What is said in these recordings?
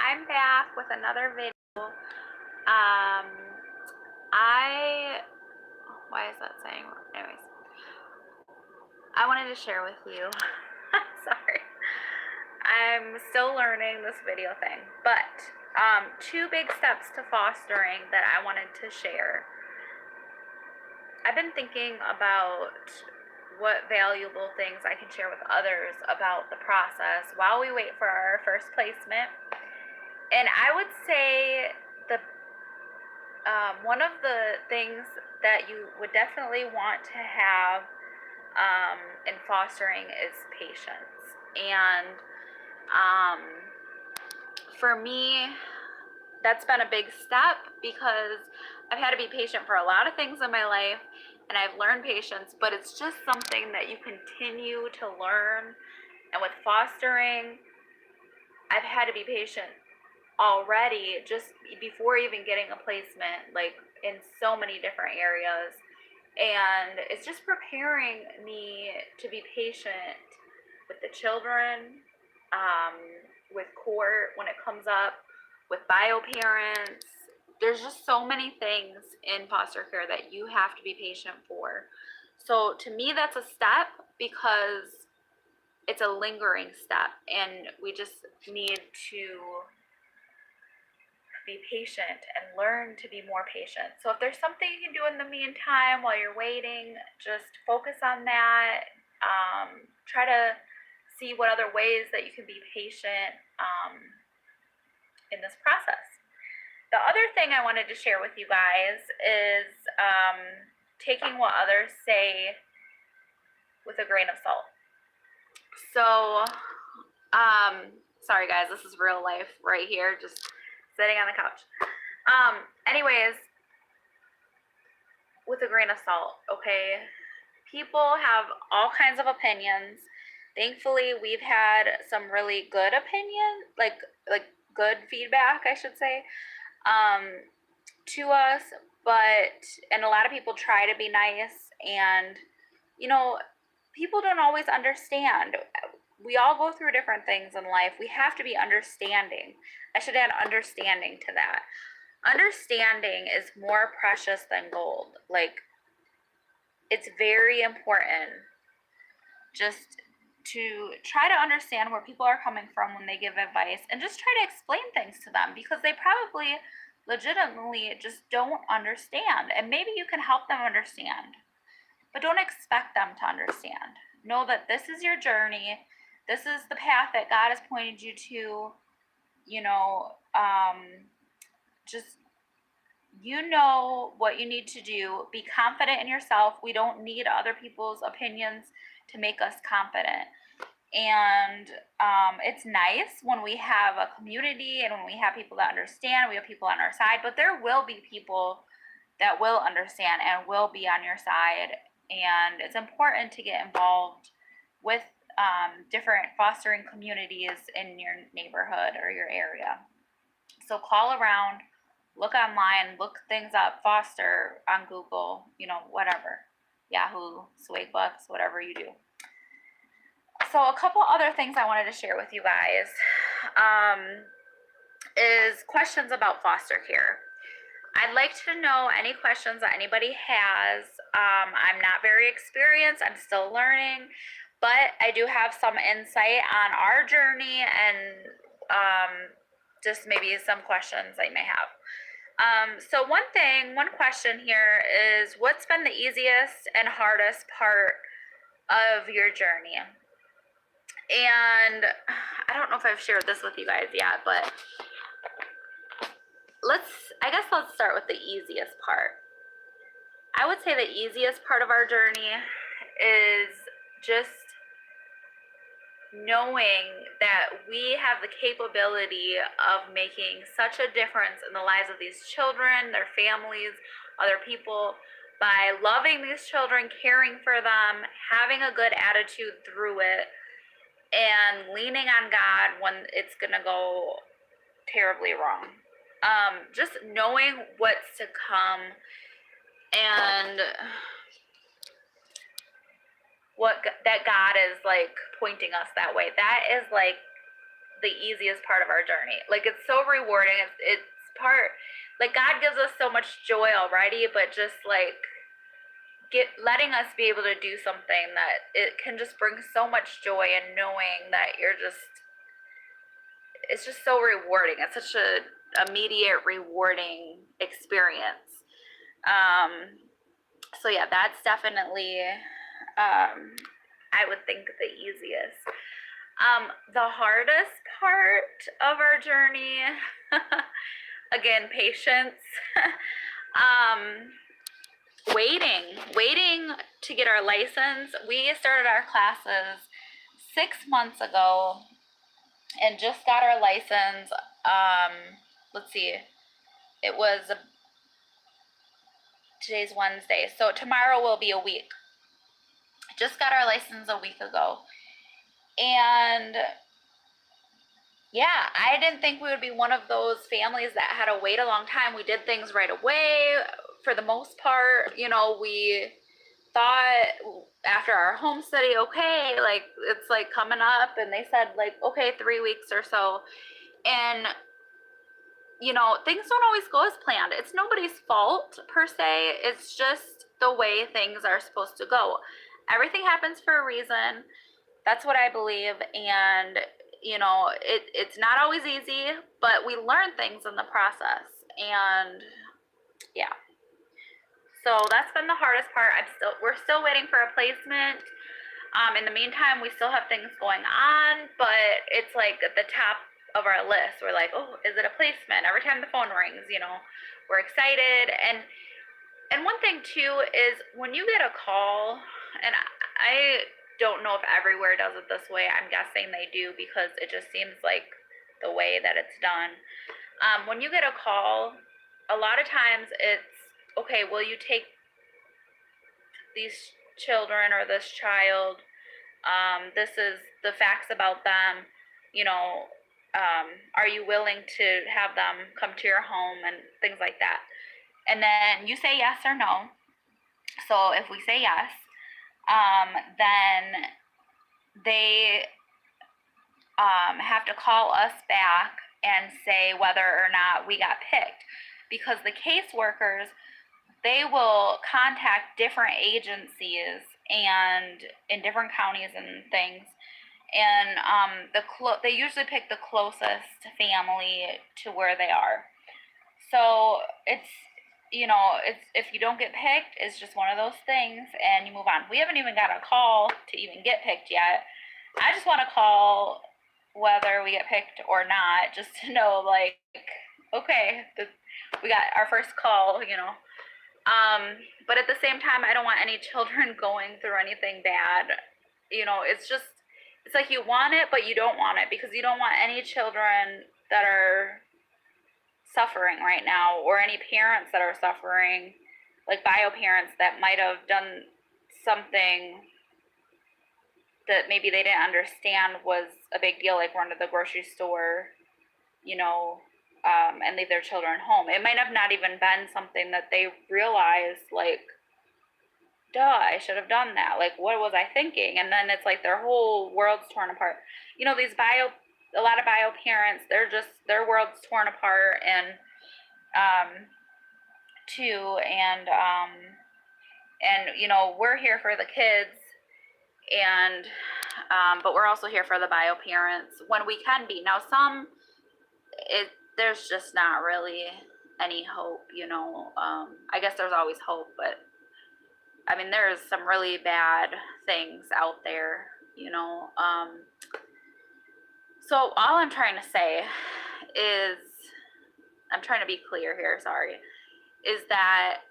I'm back with another video. Um, why is that saying? Anyways, I wanted to share with you. Sorry, I'm still learning this video thing, but two big steps to fostering that I wanted to share. I've been thinking about what valuable things I can share with others about the process while we wait for our first placement. And I would say one of the things that you would definitely want to have in fostering is patience. And for me, that's been a big step because I've had to be patient for a lot of things in my life, and I've learned patience, but it's just something that you continue to learn. And with fostering, I've had to be patient already just before even getting a placement, like in so many different areas. And it's just preparing me to be patient with the children, with court when it comes up, with bio parents. There's just so many things in foster care that you have to be patient for. So to me, that's a step because it's a lingering step, and we just need to be patient and learn to be more patient. So if there's something you can do in the meantime while you're waiting, just focus on that. Try to see what other ways that you can be patient in this process. The other thing I wanted to share with you guys is taking what others say with a grain of salt. So, sorry guys, this is real life right here, just sitting on the couch. Anyways, with a grain of salt, okay? People have all kinds of opinions. Thankfully, we've had some really good opinions, like good feedback, I should say, to us. And a lot of people try to be nice, and people don't always understand. We all go through different things in life. We have to be understanding. I should add understanding to that. Understanding is more precious than gold. Like, it's very important just to try to understand where people are coming from when they give advice, and just try to explain things to them, because they probably legitimately just don't understand. And maybe you can help them understand, but don't expect them to understand. Know that this is your journey. This is the path that God has pointed you to. Just what you need to do. Be confident in yourself. We don't need other people's opinions to make us confident. And it's nice when we have a community and when we have people that understand, we have people on our side, but there will be people that will understand and will be on your side. And it's important to get involved with different fostering communities in your neighborhood or your area. So call around, look online, look things up, foster on Google, whatever, Yahoo, Swagbucks, whatever you do. So a couple other things I wanted to share with you guys is questions about foster care. I'd like to know any questions that anybody has. I'm not very experienced. I'm still learning, but I do have some insight on our journey, and just maybe some questions I may have. So one question here is, what's been the easiest and hardest part of your journey? And I don't know if I've shared this with you guys yet, but let's start with the easiest part. I would say the easiest part of our journey is just knowing that we have the capability of making such a difference in the lives of these children, their families, other people, by loving these children, caring for them, having a good attitude through it, and leaning on God when it's gonna go terribly wrong. Just knowing what's to come, and that God is like pointing us that way. That is like the easiest part of our journey. Like, it's so rewarding. It's part, like, God gives us so much joy already, but just like letting us be able to do something that it can just bring so much joy, and knowing that it's just so rewarding. It's such a immediate rewarding experience. So yeah, that's definitely, I would think, the easiest. The hardest part of our journey, again, patience. Waiting to get our license. We started our classes 6 months ago and just got our license. Let's see, it was today's Wednesday, so tomorrow will be a week. Just got our license a week ago, and yeah, I didn't think we would be one of those families that had to wait a long time. We did things right away for the most part. You know, we thought after our home study, okay, like, it's like coming up, and they said like, okay, 3 weeks or so. And you know, things don't always go as planned. It's nobody's fault per se. It's just the way things are supposed to go. Everything happens for a reason. That's what I believe. And you know, it's not always easy, but we learn things in the process. And yeah, so that's been the hardest part. We're still waiting for a placement. In the meantime, we still have things going on, but it's like at the top of our list. We're like, oh, is it a placement? Every time the phone rings, you know, we're excited. And one thing too is when you get a call, and I don't know if everywhere does it this way. I'm guessing they do, because it just seems like the way that it's done. When you get a call, a lot of times it's, okay, will you take these children or this child? This is the facts about them. You know, are you willing to have them come to your home, and things like that? And then you say yes or no. So if we say yes, then they have to call us back and say whether or not we got picked, because the caseworkers, they will contact different agencies and in different counties and things, and they usually pick the closest family to where they are. So it's, you know, it's, if you don't get picked, it's just one of those things, and you move on. We haven't even got a call to even get picked yet. I just want to call whether we get picked or not, just to know, like, okay, we got our first call, you know. But at the same time, I don't want any children going through anything bad. You know, it's like you want it, but you don't want it, because you don't want any children that are suffering right now, or any parents that are suffering, like bio parents that might have done something that maybe they didn't understand was a big deal, like run to the grocery store, you know, and leave their children home. It might have not even been something that they realized, like, duh, I should have done that. Like, what was I thinking? And then it's like their whole world's torn apart. You know, a lot of bio parents, their world's torn apart, and too, and you know, we're here for the kids, and but we're also here for the bio parents when we can be. Now, there's just not really any hope, you know. I guess there's always hope, but I mean, there's some really bad things out there, you know. So all I'm trying to say is, I'm trying to be clear here, sorry, is that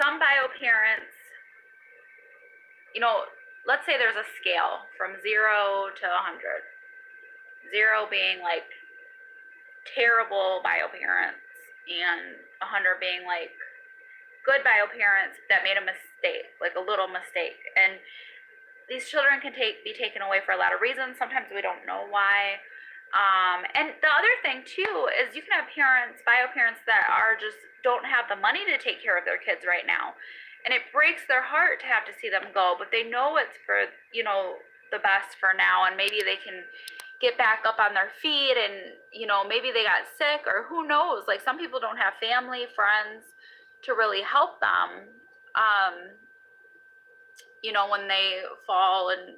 some bio parents, you know, let's say there's a scale from 0 to 100. 0 being like terrible bio parents, and 100 being like good bio parents that made a mistake, like a little mistake. And these children can be taken away for a lot of reasons. Sometimes we don't know why. And the other thing too is, you can have bio parents that don't have the money to take care of their kids right now, and it breaks their heart to have to see them go, but they know it's for, you know, the best for now, and maybe they can get back up on their feet, and maybe they got sick, or who knows, like some people don't have family, friends to really help them when they fall and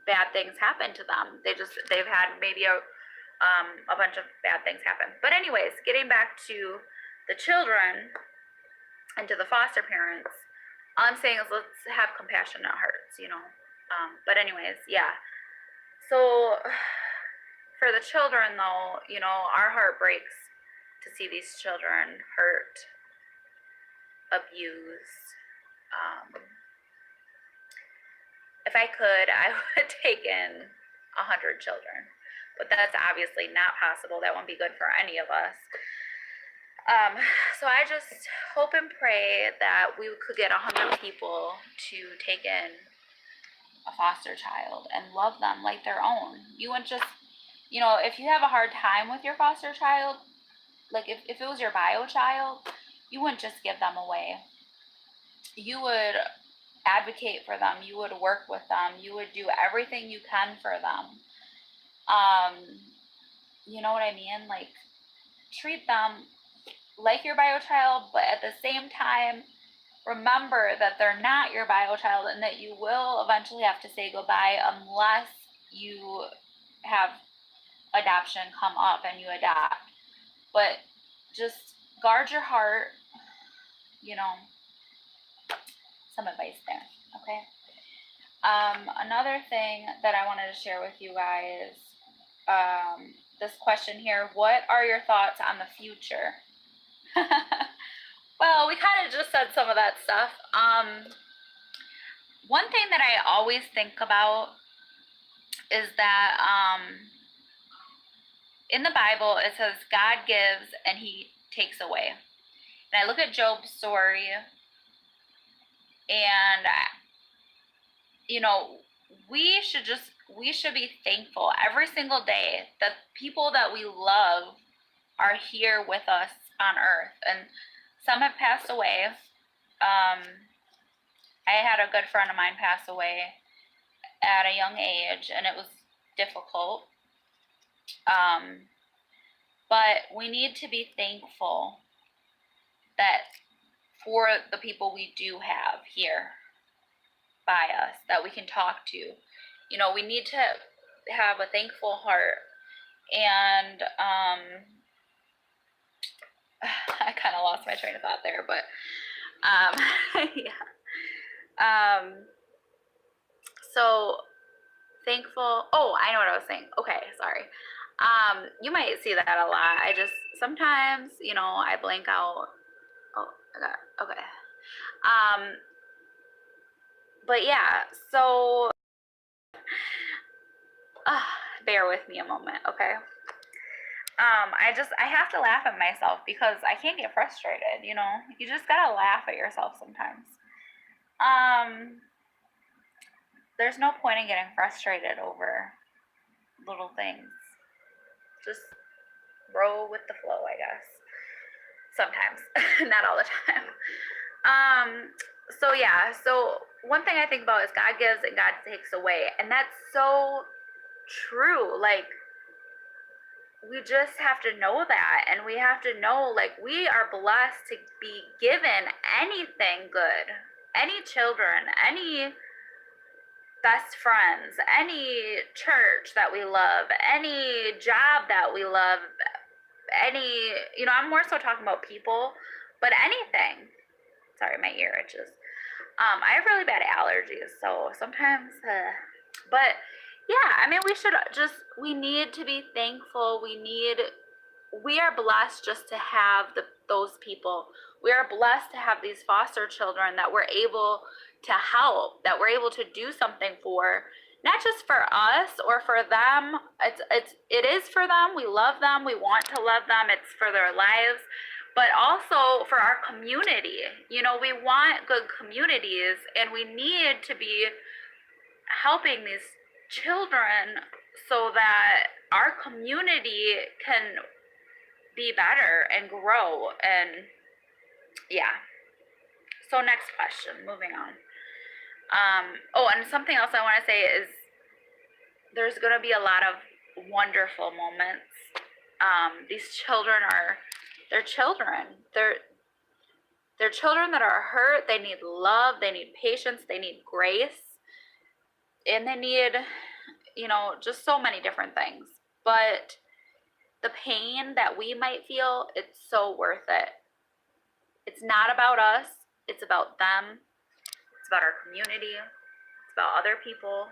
bad things happen to them. They've had maybe a bunch of bad things happen. But anyways, getting back to the children and to the foster parents, all I'm saying is let's have compassionate hearts, but anyways, yeah. So for the children though, our heart breaks to see these children hurt, abused. If I could, I would take in 100 children, but that's obviously not possible. That won't be good for any of us. So I just hope and pray that we could get 100 people to take in a foster child and love them like their own. You wouldn't just, if you have a hard time with your foster child, like if it was your bio child, you wouldn't just give them away. You would advocate for them. You would work with them. You would do everything you can for them. You know what I mean? Like, treat them like your bio child, but at the same time, remember that they're not your bio child and that you will eventually have to say goodbye unless you have adoption come up and you adopt. But just guard your heart, some advice there, okay? Another thing that I wanted to share with you guys, this question here, what are your thoughts on the future? Well, we kind of just said some of that stuff. One thing that I always think about is that in the Bible, it says God gives and he takes away. And I look at Job's story, and we should be thankful every single day that people that we love are here with us on earth. And some have passed away. I had a good friend of mine pass away at a young age, and it was difficult. But we need to be thankful that for the people we do have here by us that we can talk to. We need to have a thankful heart. And I kind of lost my train of thought there, but yeah. So thankful. Oh, I know what I was saying. Okay, sorry. You might see that a lot. I just sometimes, I blank out. Oh, I got it. Okay. But yeah, so bear with me a moment, okay? I have to laugh at myself because I can't get frustrated, You just gotta laugh at yourself sometimes. There's no point in getting frustrated over little things. Just roll with the flow, I guess. Sometimes, not all the time. So yeah, so one thing I think about is God gives and God takes away, and that's so true. Like, we just have to know that, and we have to know, like, we are blessed to be given anything good, any children, any best friends, any church that we love, any job that we love, any, I'm more so talking about people, but anything. Sorry, my ear itches. I have really bad allergies, so sometimes, but yeah, we need to be thankful. We are blessed just to have those people. We are blessed to have these foster children that we're able to help, that we're able to do something for, not just for us or for them. It is for them. We love them. We want to love them. It's for their lives, but also for our community. We want good communities, and we need to be helping these children so that our community can be better and grow. And yeah. So next question, moving on. And something else I want to say is there's going to be a lot of wonderful moments. These children they're children. They're children that are hurt. They need love. They need patience. They need grace. And they need, just so many different things. But the pain that we might feel, it's so worth it. It's not about us. It's about them. It's about our community. It's about other people.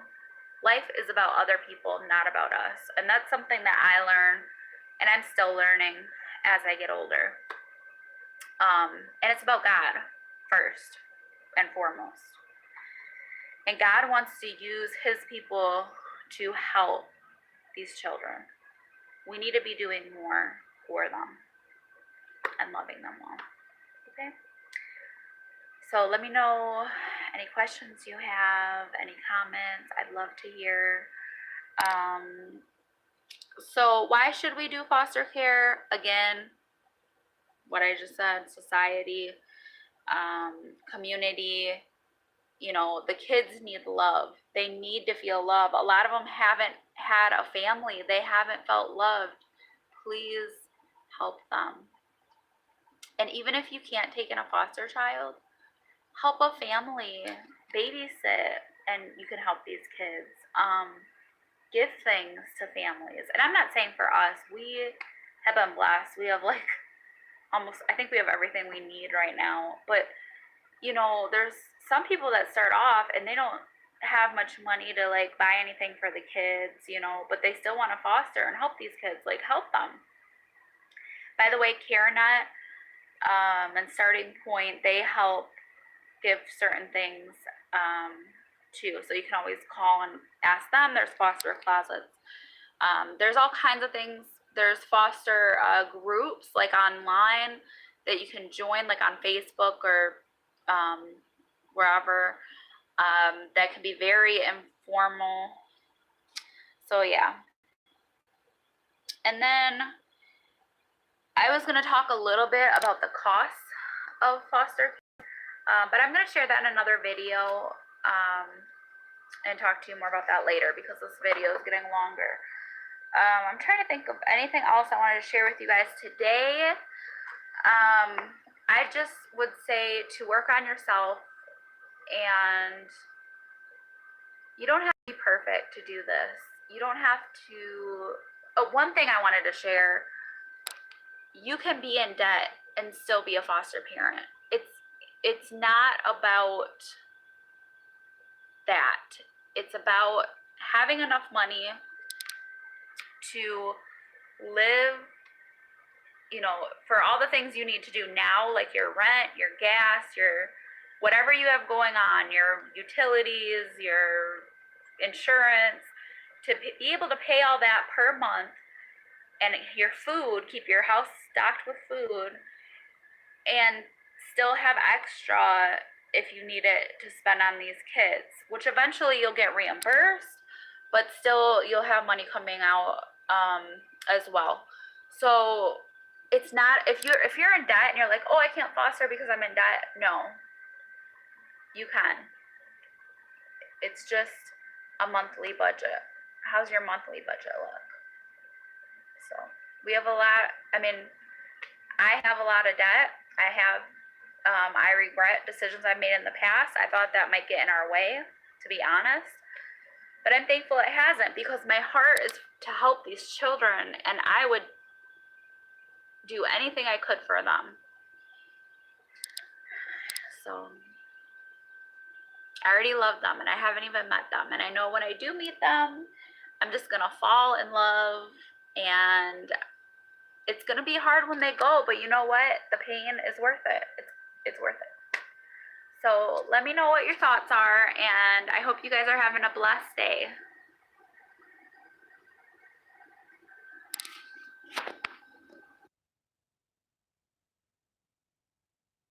Life is about other people, not about us. And that's something that I learn, and I'm still learning as I get older. And it's about God first and foremost. And God wants to use his people to help these children. We need to be doing more for them and loving them well. Okay? So let me know any questions you have, any comments. I'd love to hear. So why should we do foster care? Again, what I just said, society, community, the kids need love. They need to feel love. A lot of them haven't had a family. They haven't felt loved. Please help them. And even if you can't take in a foster child, help a family, babysit, and you can help these kids. Give things to families. And I'm not saying for us, we have been blessed. We have I think we have everything we need right now. But, there's some people that start off and they don't have much money to buy anything for the kids, but they still want to foster and help these kids, help them. By the way, CareNet and Starting Point, they help give certain things too. So you can always call and ask them. There's foster closets. There's all kinds of things. There's foster groups online that you can join on Facebook or wherever, that can be very informal. So yeah. And then I was going to talk a little bit about the costs of foster care, but I'm going to share that in another video and talk to you more about that later because this video is getting longer. I'm trying to think of anything else I wanted to share with you guys today. I just would say to work on yourself, and you don't have to be perfect to do this. You don't have to. One thing I wanted to share, you can be in debt and still be a foster parent. It's not about that. It's about having enough money to live, for all the things you need to do now, like your rent, your gas, your whatever you have going on, your utilities, your insurance, to be able to pay all that per month, and your food, keep your house stocked with food, and still have extra if you need it to spend on these kids, which eventually you'll get reimbursed, but still you'll have money coming out as well. So it's not, if you're in debt and you're like, oh, I can't foster because I'm in debt. No, you can. It's just a monthly budget. How's your monthly budget look? So we have a lot. I have a lot of debt. I regret decisions I've made in the past. I thought that might get in our way, to be honest. But I'm thankful it hasn't, because my heart is to help these children, and I would do anything I could for them. So I already love them, and I haven't even met them. And I know when I do meet them, I'm just going to fall in love, and it's going to be hard when they go, but you know what? The pain is worth it. It's worth it. So let me know what your thoughts are, and I hope you guys are having a blessed day.